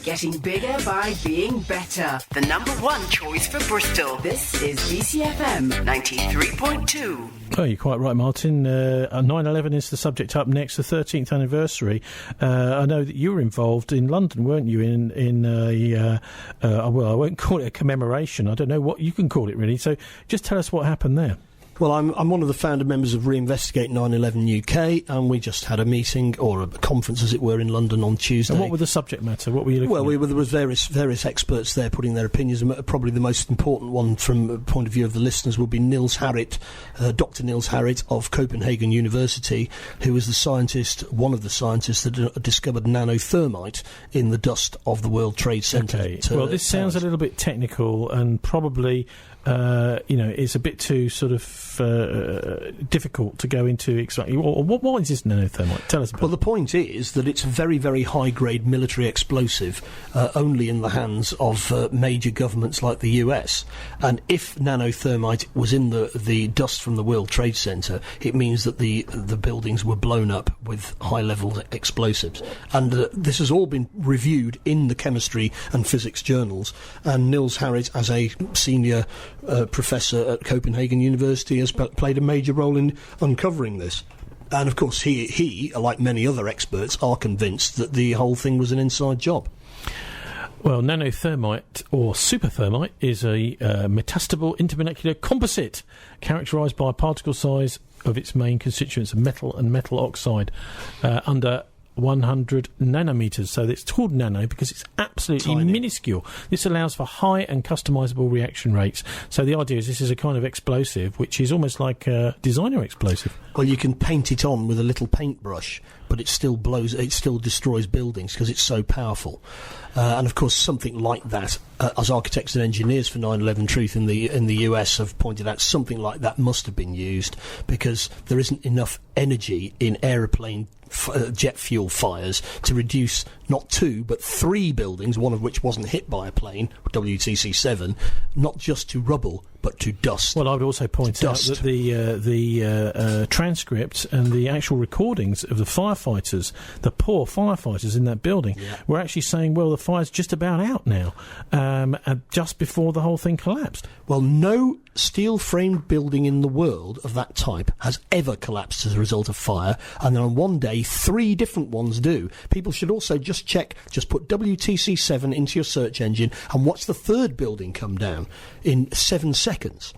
Getting bigger by being better. The number one choice for Bristol. This is BCFM 93.2. Oh, you're quite right, Martin. 9/11 is the subject up next, the 13th anniversary. I know that you were involved in London, weren't you, in well, I won't call it a commemoration. I don't know what you can call it, really. So just tell us what happened there. Well, I'm one of the founder members of Reinvestigate911 UK, and we just had a meeting, or a conference, as it were, in London on Tuesday. And what were the subject matter? What were you looking at? There was various experts there putting their opinions, and probably the most important one from the point of view of the listeners will be Niels Harrit, Dr. Niels Harrit of Copenhagen University, who was one of the scientists that discovered nanothermite in the dust of the World Trade Center. Okay. Well, this sounds a little bit technical, and probably it's a bit too sort of difficult to go into exactly. What is this nanothermite? Tell us about it. Well, the point is that it's a very, very high-grade military explosive, only in the hands of major governments like the US. And if nanothermite was in the dust from the World Trade Center, it means that the buildings were blown up with high-level explosives. And this has all been reviewed in the chemistry and physics journals. And Niels Harrit, as a senior professor at Copenhagen University, has played a major role in uncovering this. And of course he, like many other experts, are convinced that the whole thing was an inside job. Well, nanothermite, or superthermite, is a metastable intermolecular composite characterised by particle size of its main constituents of metal and metal oxide under 100 nanometers. So it's called nano because it's absolutely tiny, minuscule. This allows for high and customisable reaction rates. So the idea is this is a kind of explosive which is almost like a designer explosive. Well, you can paint it on with a little paintbrush, but it still destroys buildings because it's so powerful. And of course, something like that, as architects and engineers for 9/11 Truth in the US have pointed out, something like that must have been used because there isn't enough energy in aeroplane jet fuel fires to reduce not 2 but 3 buildings, one of which wasn't hit by a plane, WTC-7, not just to rubble but to dust. Well, I would also point out that the transcripts and the actual recordings of the firefighters, the poor firefighters in that building, were actually saying, well, the fire's just about out now, just before the whole thing collapsed. Well, no steel-framed building in the world of that type has ever collapsed as a result of fire, and then on one day 3 different ones do. People should also just put WTC-7 into your search engine and watch the 3rd building come down in 7 seconds,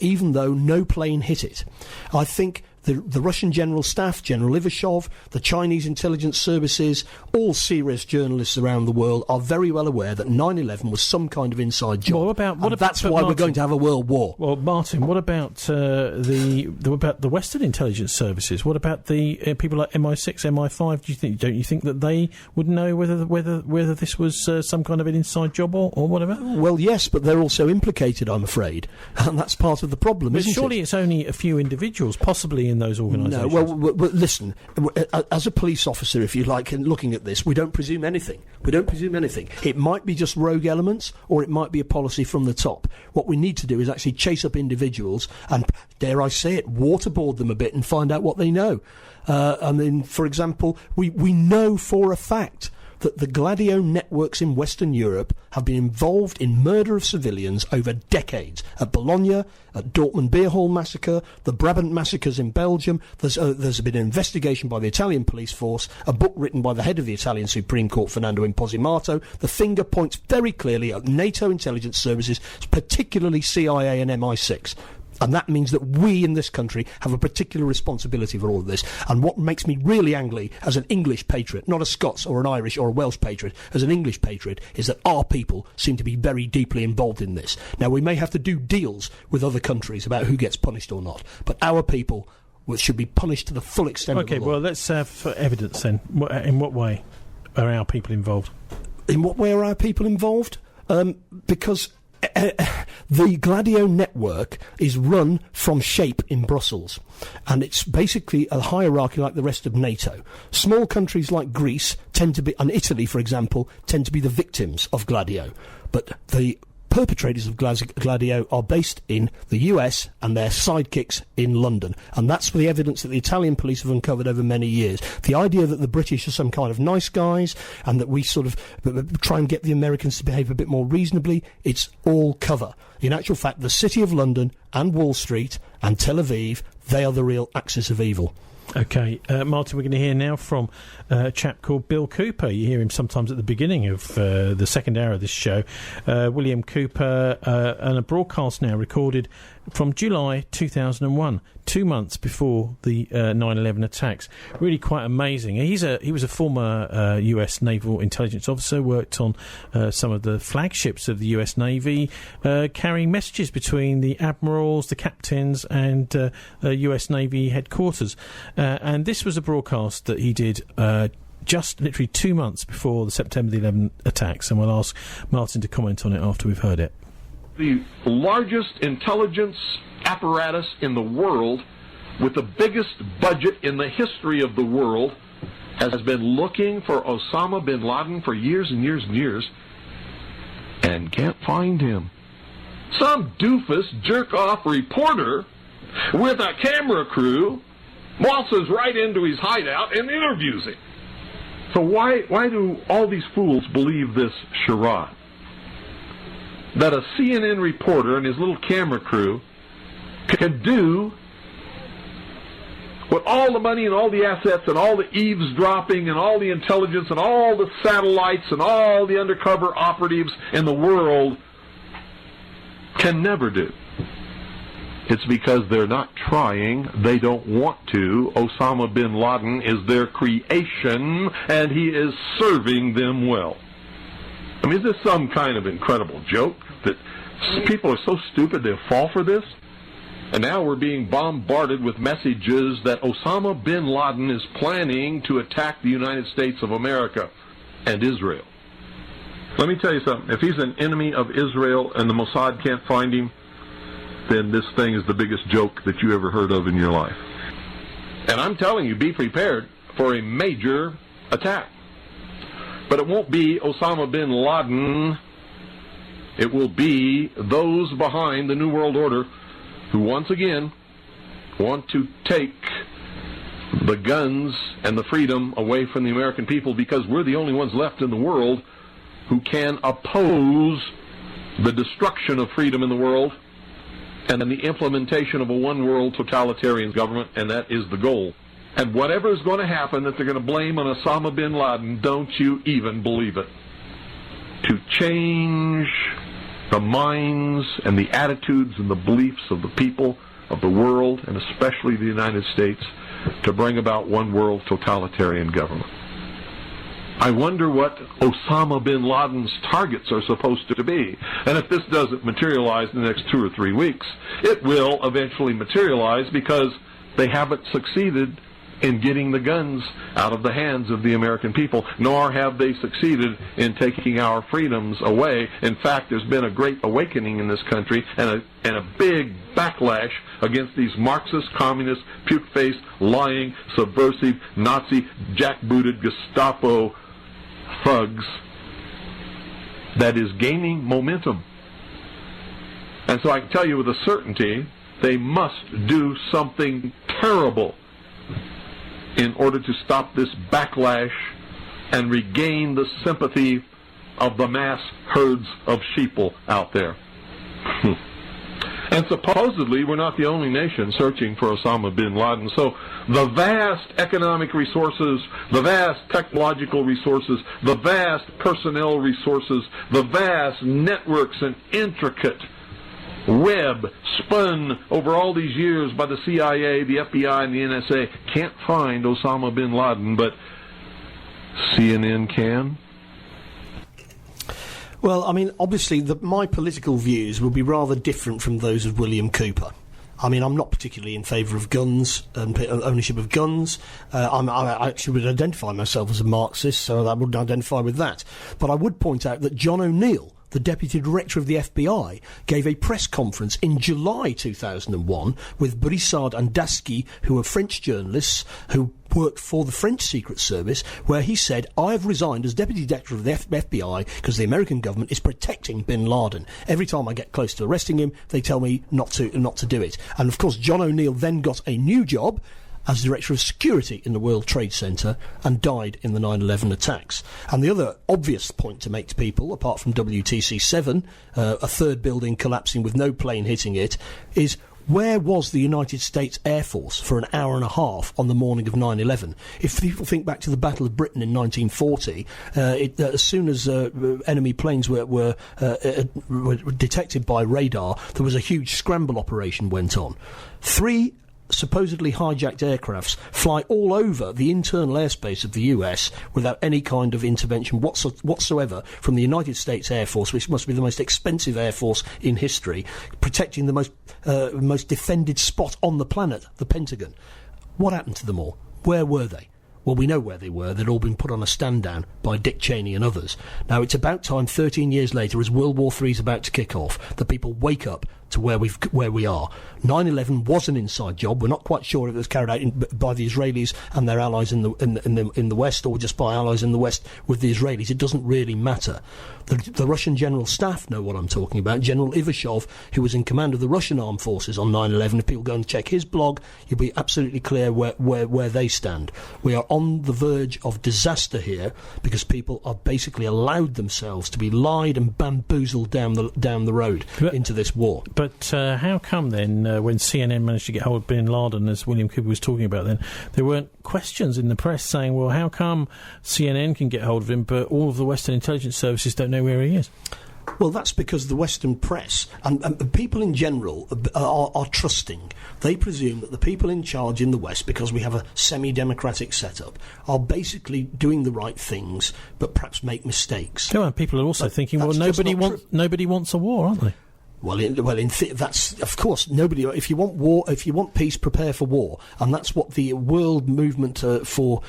even though no plane hit it. I think the Russian General Staff, General Ivashov, the Chinese intelligence services, all serious journalists around the world are very well aware that 9/11 was some kind of inside job. That's why we're going to have a world war. Well, Martin, what about the Western intelligence services? What about the people like MI6, MI5? Don't you think that they would know whether this was some kind of an inside job or whatever? Well, yes, but they're also implicated, I'm afraid, and that's part of the problem, isn't it? Surely it's only a few individuals, possibly in those organisations. No, well, listen, as a police officer, if you like, and looking at this, we don't presume anything. It might be just rogue elements, or it might be a policy from the top. What we need to do is actually chase up individuals and, dare I say it, waterboard them a bit and find out what they know. I mean, for example, we know for a fact that the Gladio networks in Western Europe have been involved in murder of civilians over decades. At Bologna, at Dortmund Beer Hall massacre, the Brabant massacres in Belgium. There's been an investigation by the Italian police force, a book written by the head of the Italian Supreme Court, Fernando Imposimato. The finger points very clearly at NATO intelligence services, particularly CIA and MI6. And that means that we in this country have a particular responsibility for all of this. And what makes me really angry as an English patriot, not a Scots or an Irish or a Welsh patriot, as an English patriot, is that our people seem to be very deeply involved in this. Now, we may have to do deals with other countries about who gets punished or not, but our people should be punished to the full extent of the law. Okay, well, let's have evidence then. In what way are our people involved? In what way are our people involved? Because the Gladio network is run from Shape in Brussels, and it's basically a hierarchy like the rest of NATO. Small countries like Greece tend to be, and Italy, for example, tend to be the victims of Gladio, but the perpetrators of Gladio are based in the US and their sidekicks in London. And that's the evidence that the Italian police have uncovered over many years. The idea that the British are some kind of nice guys and that we sort of try and get the Americans to behave a bit more reasonably, it's all cover. In actual fact, the City of London and Wall Street and Tel Aviv, they are the real axis of evil. OK, Martin, we're going to hear now from a chap called Bill Cooper. You hear him sometimes at the beginning of the second hour of this show. William Cooper, and a broadcast now recorded from July 2001, 2 months before the 9/11 attacks. Really quite amazing. He was a former US Naval Intelligence officer, worked on some of the flagships of the US Navy, carrying messages between the admirals, the captains, and US Navy headquarters. And this was a broadcast that he did just literally 2 months before the September the 11th attacks, and we'll ask Martin to comment on it after we've heard it. The largest intelligence apparatus in the world, with the biggest budget in the history of the world, has been looking for Osama bin Laden for years and years and years, and can't find him. Some doofus jerk-off reporter with a camera crew waltzes right into his hideout and interviews him. So why do all these fools believe this charade? That a CNN reporter and his little camera crew can do what all the money and all the assets and all the eavesdropping and all the intelligence and all the satellites and all the undercover operatives in the world can never do. It's because they're not trying, they don't want to. Osama bin Laden is their creation, and he is serving them well. I mean, is this some kind of incredible joke that people are so stupid they'll fall for this? And now we're being bombarded with messages that Osama bin Laden is planning to attack the United States of America and Israel. Let me tell you something. If he's an enemy of Israel and the Mossad can't find him, then this thing is the biggest joke that you ever heard of in your life. And I'm telling you, be prepared for a major attack. But it won't be Osama bin Laden. It will be those behind the New World Order who once again want to take the guns and the freedom away from the American people, because we're the only ones left in the world who can oppose the destruction of freedom in the world and then the implementation of a one-world totalitarian government, and that is the goal. And whatever is going to happen that they're going to blame on Osama bin Laden, don't you even believe it. To change the minds and the attitudes and the beliefs of the people of the world, and especially the United States, to bring about one-world totalitarian government. I wonder what Osama bin Laden's targets are supposed to be. And if this doesn't materialize in the next 2 or 3 weeks, it will eventually materialize, because they haven't succeeded in getting the guns out of the hands of the American people, nor have they succeeded in taking our freedoms away. In fact, there's been a great awakening in this country and a big backlash against these Marxist, communist, puke-faced, lying, subversive, Nazi, jackbooted Gestapo thugs that is gaining momentum. And so I can tell you with a certainty, they must do something terrible in order to stop this backlash and regain the sympathy of the mass herds of sheeple out there. And supposedly we're not the only nation searching for Osama bin Laden. So the vast economic resources, the vast technological resources, the vast personnel resources, the vast networks and intricate web spun over all these years by the CIA, the FBI, and the NSA can't find Osama bin Laden, but CNN can. Well, I mean, obviously, my political views will be rather different from those of William Cooper. I mean, I'm not particularly in favour of guns and ownership of guns. I actually would identify myself as a Marxist, so I would identify with that. But I would point out that John O'Neill, the Deputy Director of the FBI, gave a press conference in July 2001 with Brissard and Dasky, who are French journalists who worked for the French Secret Service, where he said, I have resigned as Deputy Director of the FBI because the American government is protecting bin Laden. Every time I get close to arresting him, they tell me not to do it. And of course, John O'Neill then got a new job as Director of Security in the World Trade Center and died in the 9/11 attacks. And the other obvious point to make to people, apart from WTC-7, a third building collapsing with no plane hitting it, is where was the United States Air Force for an hour and a half on the morning of 9/11? If people think back to the Battle of Britain in 1940, as soon as enemy planes were detected by radar, there was a huge scramble operation went on. 3 supposedly hijacked aircrafts fly all over the internal airspace of the US without any kind of intervention whatsoever from the United States Air Force, which must be the most expensive air force in history, protecting the most defended spot on the planet, the Pentagon. What happened to them all? Where were they? Well, we know where they were. They'd all been put on a stand down by Dick Cheney and others. Now, it's about time, 13 years later, as World War III is about to kick off, that people wake up to where we are. 9/11 was an inside job. We're not quite sure if it was carried out by the Israelis and their allies in the West, or just by allies in the West with the Israelis. It doesn't really matter. The Russian General Staff know what I'm talking about. General Ivashov, who was in command of the Russian armed forces on 9/11. If people go and check his blog, you'll be absolutely clear where they stand. We are on the verge of disaster here because people are basically allowed themselves to be lied and bamboozled down the road into this war. But how come then, when CNN managed to get hold of bin Laden, as William Cooper was talking about then, there weren't questions in the press saying, well, how come CNN can get hold of him, but all of the Western intelligence services don't know where he is? Well, that's because the Western press and people in general are trusting. They presume that the people in charge in the West, because we have a semi-democratic setup, are basically doing the right things, but perhaps make mistakes. No, and people are also thinking, well, nobody wants a war, aren't they? Well, that's of course nobody. If you want war, if you want peace, prepare for war, and that's what the world movement for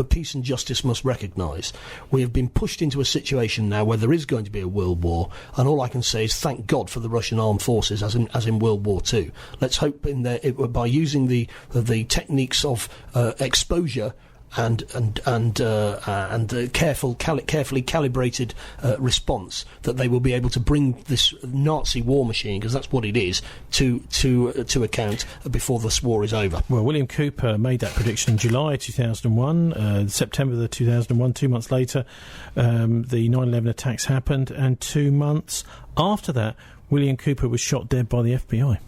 peace and justice must recognise. We have been pushed into a situation now where there is going to be a world war, and all I can say is thank God for the Russian armed forces, as in World War II. Let's hope by using the techniques of exposure and carefully calibrated response, that they will be able to bring this Nazi war machine, because that's what it is, to account before this war is over. Well, William Cooper made that prediction in July 2001, September 2001. 2 months later, the 9/11 attacks happened, and 2 months after that, William Cooper was shot dead by the FBI.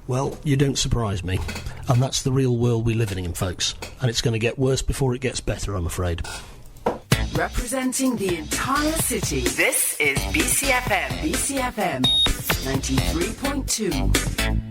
Well, you don't surprise me. And that's the real world we're living in, folks. And it's going to get worse before it gets better, I'm afraid. Representing the entire city, this is BCFM. BCFM 93.2.